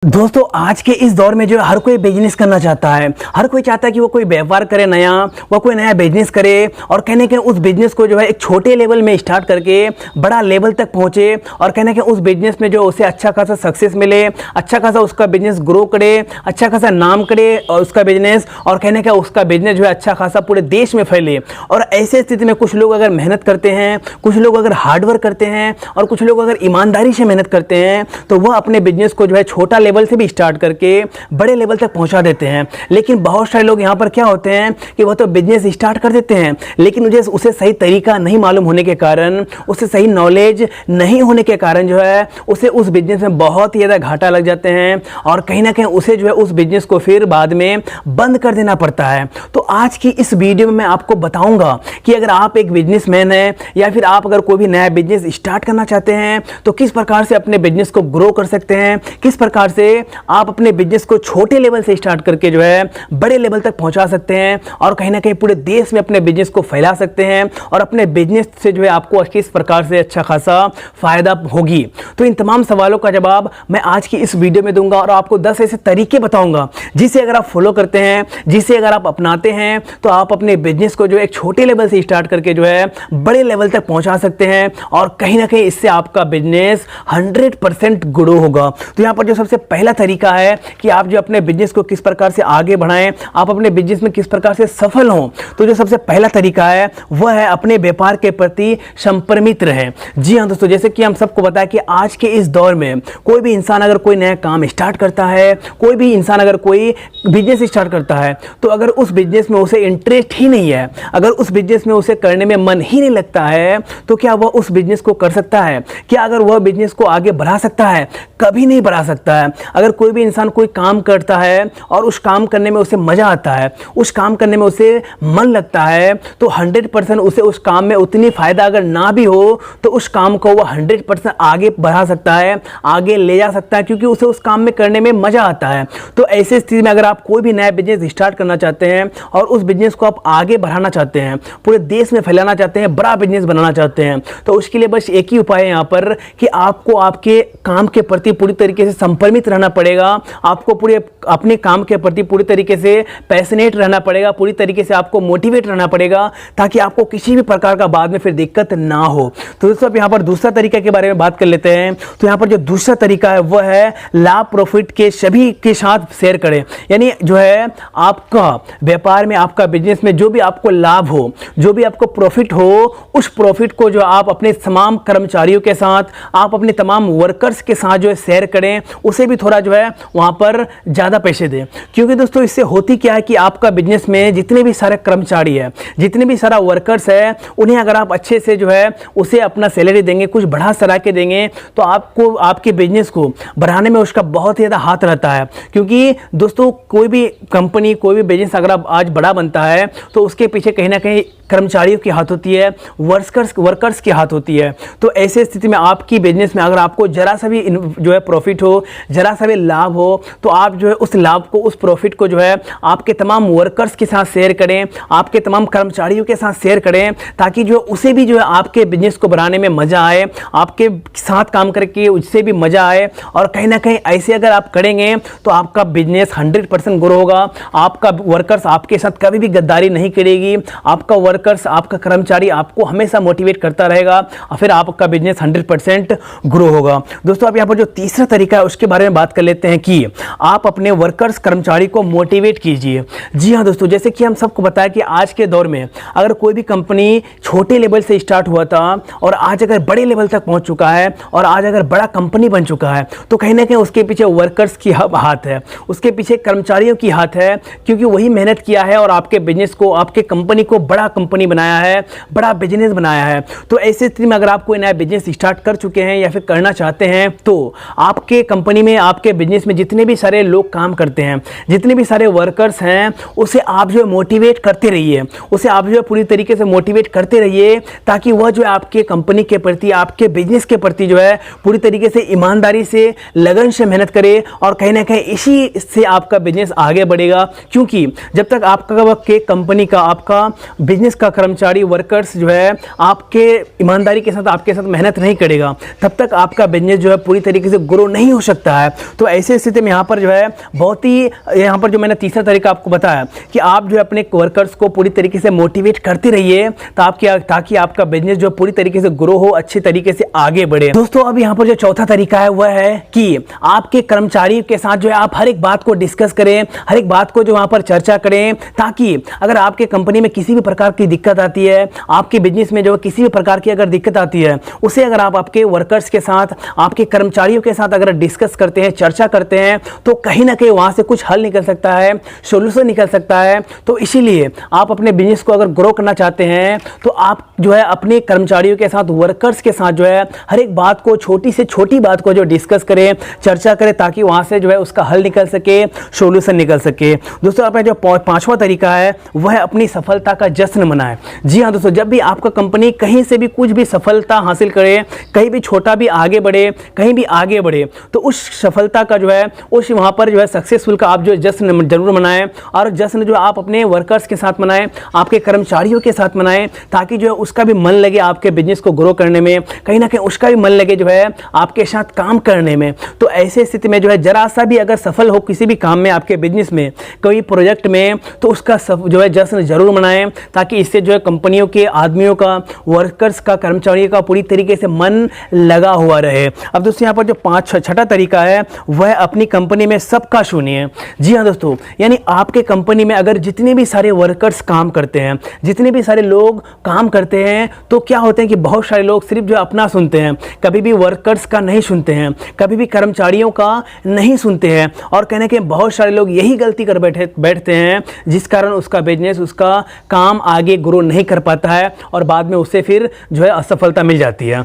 दोस्तों आज के इस दौर में जो हर कोई बिजनेस करना चाहता है। हर कोई चाहता है कि वो कोई व्यापार करे नया, वो कोई नया बिजनेस करे और कहने के उस बिजनेस को जो है एक छोटे लेवल में स्टार्ट करके बड़ा लेवल तक पहुंचे और कहने के उस बिजनेस में जो उसे अच्छा खासा सक्सेस मिले, अच्छा खासा उसका बिजनेस ग्रो करे, अच्छा खासा नाम करे और उसका बिजनेस और कहने का उसका बिजनेस जो है अच्छा खासा पूरे देश में फैले। और ऐसे स्थिति में कुछ लोग अगर मेहनत करते हैं, कुछ लोग अगर हार्डवर्क करते हैं और कुछ लोग अगर ईमानदारी से मेहनत करते हैं तो वह अपने बिजनेस को जो है छोटा लेवल से भी स्टार्ट करके बड़े लेवल तक पहुंचा देते हैं। लेकिन बहुत सारे लोग यहाँ पर क्या होते हैं कि वह तो बिजनेस स्टार्ट कर देते हैं लेकिन उसे सही तरीका नहीं मालूम होने के कारण, उसे सही नॉलेज नहीं होने के कारण जो है उसे उस बिजनेस में बहुत ही ज़्यादा घाटा लग जाते हैं और कहीं ना कहीं उसे जो है उस बिजनेस को फिर बाद में बंद कर देना पड़ता है। तो आज की इस वीडियो में मैं आपको बताऊंगा कि अगर आप एक बिजनेसमैन हैं या फिर आप अगर कोई भी नया बिजनेस स्टार्ट करना चाहते हैं तो किस प्रकार से अपने बिजनेस को ग्रो कर सकते हैं, किस प्रकार से आप अपने बिजनेस को छोटे लेवल से स्टार्ट करके जो है बड़े लेवल तक पहुंचा सकते हैं और कहीं ना कहीं पूरे देश में अपने बिजनेस को फैला सकते हैं और अपने बिजनेस से जो है आपको किस प्रकार से अच्छा खासा फायदा होगी। तो इन तमाम सवालों का जवाब मैं आज की इस वीडियो में दूंगा और आपको 10 ऐसे तरीके बताऊंगा जिसे अगर आप फॉलो करते हैं, जिसे अगर आप अपनाते हैं तो आप अपने बिजनेस को जो एक छोटे लेवल से स्टार्ट करके जो है बड़े लेवल तक पहुंचा सकते हैं और कहीं ना कहीं इससे आपका बिजनेस 100% ग्रो होगा। तो यहाँ पर जो सबसे पहला तरीका है कि आप जो अपने बिजनेस को किस प्रकार से आगे बढ़ाएं, आप अपने बिजनेस में किस प्रकार से सफल हों, तो जो सबसे पहला तरीका है वह है अपने व्यापार के प्रति संप्रमित रहें। जी हाँ दोस्तों, जैसे कि हम सबको पता है कि आज के इस दौर में कोई भी इंसान अगर कोई नया काम स्टार्ट करता है, कोई भी इंसान अगर कोई बिजनेस स्टार्ट करता है तो अगर उस बिजनेस में उसे इंटरेस्ट ही नहीं है, अगर उस बिजनेस में उसे करने में मन ही नहीं लगता है तो क्या वह उस बिजनेस को कर सकता है? क्या अगर वह बिजनेस को आगे बढ़ा सकता है? कभी नहीं बढ़ा सकता है। अगर कोई भी इंसान कोई काम करता है और उस काम करने में उसे मजा आता है, उस काम करने में उसे मन लगता है तो 100% उसे उस काम में उतनी फायदा अगर ना भी हो तो उस काम को वो 100% आगे बढ़ा सकता है, आगे ले जा सकता है क्योंकि उसे उस काम में करने में मजा आता है। तो ऐसी स्थिति में अगर आप कोई भी नया बिजनेस स्टार्ट करना चाहते हैं और उस बिजनेस को आप आगे बढ़ाना चाहते हैं, पूरे देश में फैलाना चाहते हैं, बड़ा बिजनेस बनाना चाहते हैं, तो उसके लिए बस एक ही उपाय है यहाँ पर कि आपको आपके काम के प्रति पूरी तरीके से संप्रमित रहना पड़ेगा। आपको पूरे अपने काम के प्रति पूरी तरीके से पैशनेट रहना पड़ेगा, पूरी तरीके से आपको मोटिवेट रहना पड़ेगा ताकि आपको किसी भी प्रकार का बाद में फिर दिक्कत ना हो। तो दोस्तों अब यहाँ पर दूसरा तरीका के बारे में बात कर लेते हैं। तो यहाँ पर जो दूसरा तरीका है वह है लाभ प्रॉफिट के सभी के साथ शेयर करें। यानी जो है आपका व्यापार में, आपका बिजनेस में जो भी आपको लाभ हो, जो भी आपको प्रॉफिट हो, उस प्रॉफिट को जो आप अपने तमाम कर्मचारियों के साथ, आप अपने तमाम वर्कर्स के साथ जो है शेयर करें, उसे भी थोड़ा जो है वहां पर ज्यादा पैसे दें। क्योंकि दोस्तों इससे होती क्या है कि आपका बिजनेस में जितने भी सारे कर्मचारी है, जितने भी सारा वर्कर्स है, उन्हें अगर आप अच्छे से जो है उसे अपना सैलरी देंगे, कुछ बढ़ा चढ़ा के देंगे तो आपको आपके बिजनेस को बढ़ाने में उसका बहुत ही ज्यादा हाथ रहता है। क्योंकि दोस्तों कोई भी कंपनी, कोई भी बिजनेस अगर आप आज बड़ा बनता है तो उसके पीछे कहीं ना कहीं कर्मचारियों की हाथ होती है, वर्कर्स की हाथ होती है। तो ऐसे स्थिति में आपकी बिजनेस में अगर आपको जरा सा भी जो है प्रॉफिट हो, जरा सा भी लाभ हो तो आप जो है उस लाभ को, उस प्रॉफिट को जो है आपके तमाम वर्कर्स के साथ शेयर करें, आपके तमाम कर्मचारियों के साथ शेयर करें ताकि जो उसे भी जो है आपके बिजनेस को बढ़ाने में मजा आए, आपके साथ काम करके उससे भी मजा आए। और कहीं ना कहीं ऐसे अगर आप करेंगे तो आपका बिजनेस 100% ग्रो होगा। आपका वर्कर्स आपके साथ कभी भी गद्दारी नहीं करेगी, आपका वर्कर्स, आपका कर्मचारी आपको हमेशा मोटिवेट करता रहेगा और फिर आपका बिजनेस 100% ग्रो होगा। दोस्तों आप यहाँ पर जो तीसरा तरीका है उसके बारे में बात कर लेते हैं कि आप अपने वर्कर्स, कर्मचारी को मोटिवेट कीजिए। जी हाँ दोस्तों, जैसे कि हम सबको बताया कि आज के दौर में अगर कोई भी कंपनी छोटे लेवल से स्टार्ट हुआ था और आज अगर बड़े लेवल तक पहुंच चुका है और आज अगर बड़ा कंपनी बन चुका है तो कहीं ना कहीं उसके पीछे वर्कर्स की हाथ है, उसके पीछे कर्मचारियों की हाथ है क्योंकि वही मेहनत किया है और आपके बिजनेस को, आपके कंपनी को बड़ा कंपनी बनाया है, बड़ा बिजनेस बनाया है। तो ऐसी स्थिति में अगर आप कोई नया बिजनेस स्टार्ट कर चुके हैं या फिर करना चाहते हैं तो आपके कंपनी में, आपके बिजनेस में जितने भी सारे लोग काम करते हैं, जितने भी सारे वर्कर्स हैं, उसे आप जो है मोटिवेट करते रहिए, उसे आप जो है पूरी तरीके से मोटिवेट करते रहिए ताकि वह जो है आपके कंपनी के प्रति, आपके बिजनेस के प्रति जो है पूरी तरीके से ईमानदारी से, लगन से मेहनत करे और कहीं ना कहीं इसी से आपका बिजनेस आगे बढ़ेगा। क्योंकि जब तक आपका कंपनी का, आपका बिजनेस का कर्मचारी वर्कर्स जो है आपके ईमानदारी के साथ आपके साथ मेहनत नहीं करेगा, तब तक आपका बिजनेस जो है पूरी तरीके से ग्रो नहीं हो सकता है। तो ऐसे स्थिति में यहाँ पर जो है बहुत ही यहाँ पर जो मैंने तीसरा तरीका आपको बताया कि आप जो है अपने वर्कर्स को पूरी तरीके से मोटिवेट करते रहिए ताकि आपका बिजनेस जो पूरी तरीके से ग्रो हो, अच्छी तरीके से आगे बढ़े। दोस्तों अब यहाँ पर जो चौथा तरीका है वह है कि आपके कर्मचारी के साथ जो है आप हर एक बात को डिस्कस करें, हर एक बात को जो वहाँ पर चर्चा करें, ताकि अगर आपके कंपनी में किसी भी प्रकार की दिक्कत आती है, आपके बिजनेस में जो किसी भी प्रकार की अगर दिक्कत आती है, उसे अगर आप आपके वर्कर्स के साथ, आपके कर्मचारियों के साथ अगर डिस्कस करते हैं, चर्चा करते हैं, तो कहीं ना कहीं वहाँ से कुछ हल निकल सकता है, सोल्यूशन निकल सकता है। तो इसीलिए आप अपने बिजनेस को अगर ग्रो करना चाहते हैं तो आप जो है अपने कर्मचारियों के साथ, वर्कर्स के साथ जो है हर एक बात को, छोटी से छोटी बात को जो डिस्कस करें, चर्चा करें, ताकि वहाँ से जो है उसका हल निकल सके, सोल्यूशन निकल सके। दोस्तों अपना जो पांचवा तरीका है वह है अपनी सफलता का जश्न मनाएं। जी हाँ दोस्तों, जब भी आपका कंपनी कहीं से भी कुछ भी सफलता हासिल करे, कहीं भी छोटा भी आगे बढ़े, कहीं भी आगे बढ़े, तो उस सफलता का जो है, उस वहाँ पर जो है सक्सेसफुल का आप जो जश्न जरूर मनाएं। और जश्न जो आप अपने वर्कर्स के साथ मनाएं, आपके कर्मचारियों के साथ मनाएं, ताकि जो है उसका भी मन लगे आपके बिजनेस को ग्रो करने में, कहीं ना कहीं उसका भी मन लगे जो है आपके साथ काम करने में। तो ऐसे स्थिति में जो है जरा सा भी अगर सफल हो किसी भी काम में, आपके बिजनेस में, कोई प्रोजेक्ट में, तो उसका जो है जश्न जरूर मनाएं, ताकि इससे जो है कंपनियों के आदमियों का, वर्कर्स का, कर्मचारियों का पूरी तरीके से मन लगा हुआ रहे। अब दोस्तों यहाँ पर जो छठा तरीका है वह अपनी कंपनी में सबका सुनिए। जी हाँ दोस्तों, यानी आपके कंपनी में अगर जितने भी सारे वर्कर्स काम करते हैं, जितने भी सारे लोग काम करते हैं, तो क्या होते हैं कि बहुत सारे लोग सिर्फ जो अपना सुनते हैं, कभी भी वर्कर्स का नहीं सुनते हैं, कभी भी कर्मचारियों का नहीं सुनते हैं। और कहने के बहुत सारे लोग यही गलती कर बैठते हैं, जिस कारण उसका बिजनेस, उसका काम आगे ग्रो नहीं कर पाता है और बाद में उससे फिर जो है असफलता मिल जाती है।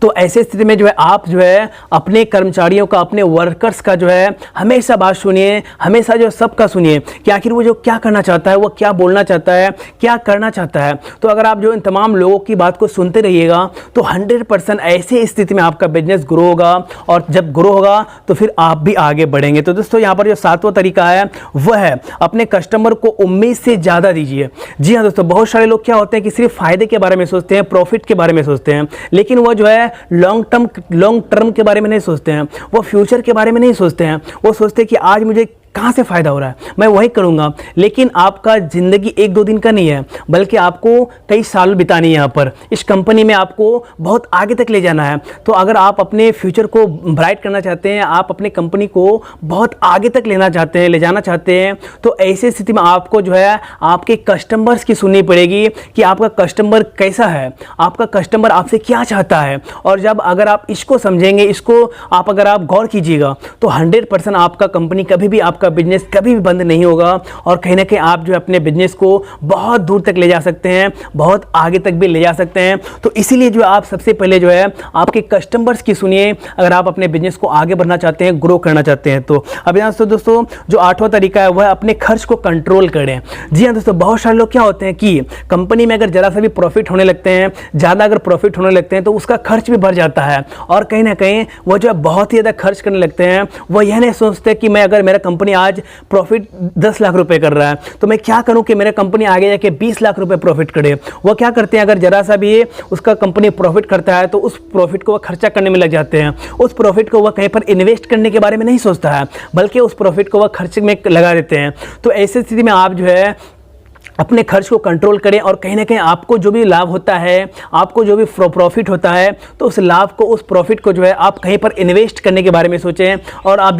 तो ऐसे स्थिति में जो है आप जो है अपने कर्मचारियों का, अपने वर्कर्स का जो है हमेशा बात सुनिए, हमेशा जो सबका सुनिए कि आखिर वो जो क्या करना चाहता है, वो क्या बोलना चाहता है, क्या करना चाहता है। तो अगर आप जो इन तमाम लोगों की बात को सुनते रहिएगा तो 100% ऐसे स्थिति में आपका बिजनेस ग्रो होगा, और जब ग्रो होगा तो फिर आप भी आगे बढ़ेंगे। तो दोस्तों यहाँ पर जो सातवां तरीका है वह है अपने कस्टमर को उम्मीद से ज़्यादा दीजिए। जी हाँ दोस्तों, बहुत सारे लोग क्या होते हैं कि सिर्फ फायदे के बारे में सोचते हैं, प्रॉफिट के बारे में सोचते हैं, लेकिन वो जो है लॉन्ग टर्म के बारे में नहीं सोचते हैं, वो फ्यूचर के बारे में नहीं सोचते हैं। वो सोचते हैं कि आज मुझे कहाँ से फ़ायदा हो रहा है, मैं वही करूँगा। लेकिन आपका ज़िंदगी 1-2 दिन का नहीं है, बल्कि आपको कई साल बितानी है यहाँ पर, इस कंपनी में आपको बहुत आगे तक ले जाना है। तो अगर आप अपने फ्यूचर को ब्राइट करना चाहते हैं, आप अपने कंपनी को बहुत आगे तक ले जाना चाहते हैं, तो ऐसी स्थिति में आपको जो है आपके कस्टमर्स की सुननी पड़ेगी कि आपका कस्टमर कैसा है, आपका कस्टमर आपसे क्या चाहता है। और जब अगर आप इसको समझेंगे, इसको अगर आप गौर कीजिएगा, तो 100% आपका कंपनी कभी भी, आपका बिजनेस कभी भी बंद नहीं होगा, और कहीं ना कहीं आप जो अपने बिजनेस को बहुत दूर तक ले जा सकते हैं, बहुत आगे तक भी ले जा सकते हैं। तो इसीलिए जो आप सबसे पहले जो है आपके कस्टमर्स की सुनिए, अगर आप अपने बिजनेस को आगे बढ़ना चाहते हैं, ग्रो करना चाहते हैं। तो अब यहाँ से दोस्तों जो 8वां तरीका है वह अपने खर्च को कंट्रोल करें। जी हाँ दोस्तों, बहुत सारे लोग क्या होते हैं कि कंपनी में अगर जरा सा भी प्रॉफिट होने लगते हैं, ज़्यादा अगर प्रॉफिट होने लगते हैं, तो उसका खर्च भी बढ़ जाता है, और कहीं ना कहीं वो जो है बहुत ही ज़्यादा खर्च करने लगते हैं। वो यह नहीं सोचते कि मैं, अगर मेरा कंपनी आज प्रॉफिट 10 लाख रुपए कर रहा है, तो मैं क्या करूं कि मेरा कंपनी आगे जाके 20 लाख रुपए प्रॉफिट करे। वो क्या करते हैं, अगर जरा सा भी उसका कंपनी प्रॉफिट करता है, तो उस प्रॉफिट को वो खर्चा करने में लग जाते हैं। उस प्रॉफिट को वह कहीं पर इन्वेस्ट करने के बारे में नहीं सोचता है, बल्कि उस प्रॉफिट को वह खर्च में लगा देते हैं। तो ऐसी स्थिति में आप जो है अपने खर्च को कंट्रोल करें, और कहीं ना कहीं आपको जो भी लाभ होता है, आपको जो भी प्रॉफिट होता है, तो उस लाभ को, उस प्रॉफिट को जो है आप कहीं पर इन्वेस्ट करने के बारे में सोचें। और आप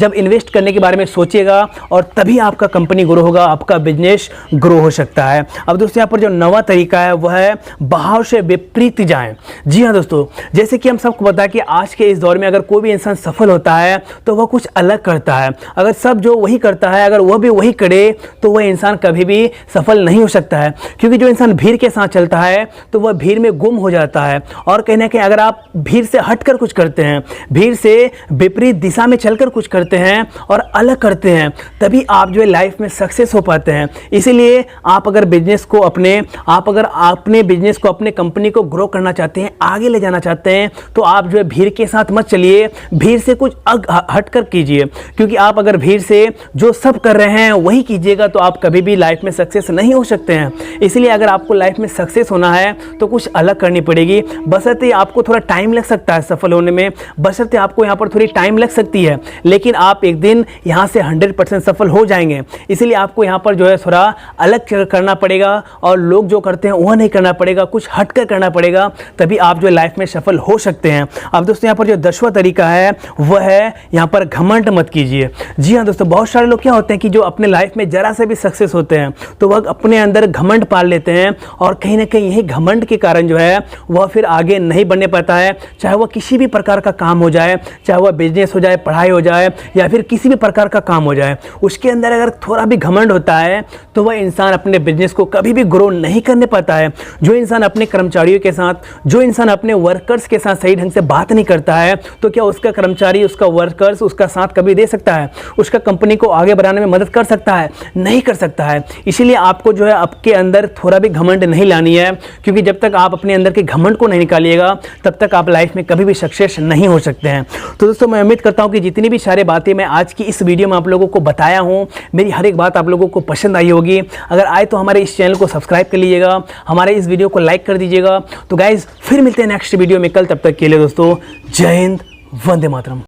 जब इन्वेस्ट करने के बारे में सोचिएगा, और तभी आपका कंपनी ग्रो होगा, आपका बिजनेस ग्रो हो सकता है। अब दोस्तों यहाँ पर जो 9वां तरीका है वह है बहाव से विपरीत जाएं। जी हाँ दोस्तों, जैसे कि हम सबको पता है कि आज के इस दौर में अगर कोई भी इंसान सफल होता है तो वह कुछ अलग करता है। अगर सब जो वही करता है, अगर वह भी वही करे, तो वह इंसान कभी भी सफल नहीं हो सकता है। क्योंकि जो इंसान भीड़ के साथ चलता है तो वह भीड़ में गुम हो जाता है। और कहीं ना कहीं अगर आप भीड़ से हटकर कुछ करते हैं, भीड़ से विपरीत दिशा में चलकर कुछ करते हैं और अलग करते हैं, तभी आप जो है लाइफ में सक्सेस हो पाते हैं। इसीलिए आप अगर बिजनेस को अपने बिजनेस को, अपने कंपनी को ग्रो करना चाहते हैं, आगे ले जाना चाहते हैं, तो आप जो है भीड़ के साथ मत चलिए, भीड़ से कुछ हटकर कीजिए। क्योंकि आप अगर भीड़ से जो सब कर रहे हैं वही कीजिएगा, तो आप कभी भी लाइफ में सक्सेस सक्सेस नहीं हो सकते हैं। इसलिए अगर आपको लाइफ में सक्सेस होना है तो कुछ अलग करनी पड़ेगी। बशर्ते आपको थोड़ा टाइम लग सकता है सफल होने में, बशर्ते आपको यहाँ पर थोड़ी टाइम लग सकती है, लेकिन आप एक दिन यहाँ से 100% सफल हो जाएंगे। इसलिए आपको यहाँ पर जो है थोड़ा अलग करना पड़ेगा और लोग जो करते हैं वह नहीं करना पड़ेगा, कुछ हट कर करना पड़ेगा, तभी आप जो लाइफ में सफल हो सकते हैं। अब दोस्तों यहाँ पर जो 10वां तरीका है वह है यहाँ पर घमंड मत कीजिए। जी हाँ दोस्तों, बहुत सारे लोग क्या होते हैं कि जो अपने लाइफ में जरा से भी सक्सेस होते हैं तो वह अपने अंदर घमंड पाल लेते हैं और कहीं ना कहीं यही घमंड के कारण जो है वह फिर आगे नहीं बढ़ने पाता है। चाहे वह किसी भी प्रकार का काम हो जाए, चाहे वह बिजनेस हो जाए, पढ़ाई हो जाए या फिर किसी भी प्रकार का काम हो जाए, उसके अंदर अगर थोड़ा भी घमंड होता है तो वह इंसान अपने बिजनेस को कभी भी ग्रो नहीं करने पाता है। जो इंसान अपने कर्मचारियों के साथ, जो इंसान अपने वर्कर्स के साथ सही ढंग से बात नहीं करता है तो क्या उसका कर्मचारी, उसका वर्कर्स उसका साथ कभी दे सकता है? उसका कंपनी को आगे बढ़ाने में मदद कर सकता है? नहीं कर सकता है। इसीलिए आपको जो है आपके अंदर थोड़ा भी घमंड नहीं लानी है, क्योंकि जब तक आप अपने अंदर के घमंड को नहीं निकालिएगा तब तक आप लाइफ में कभी भी सक्सेस नहीं हो सकते हैं। तो दोस्तों मैं उम्मीद करता हूं कि जितनी भी सारी बातें मैं आज की इस वीडियो में आप लोगों को बताया हूं, मेरी हर एक बात आप लोगों को पसंद आई होगी। अगर आए तो हमारे इस चैनल को सब्सक्राइब कर लीजिएगा, हमारे इस वीडियो को लाइक कर दीजिएगा। तो गाइज फिर मिलते हैं नेक्स्ट वीडियो में कल, तब तक के लिए दोस्तों जय हिंद, वंदे मातरम।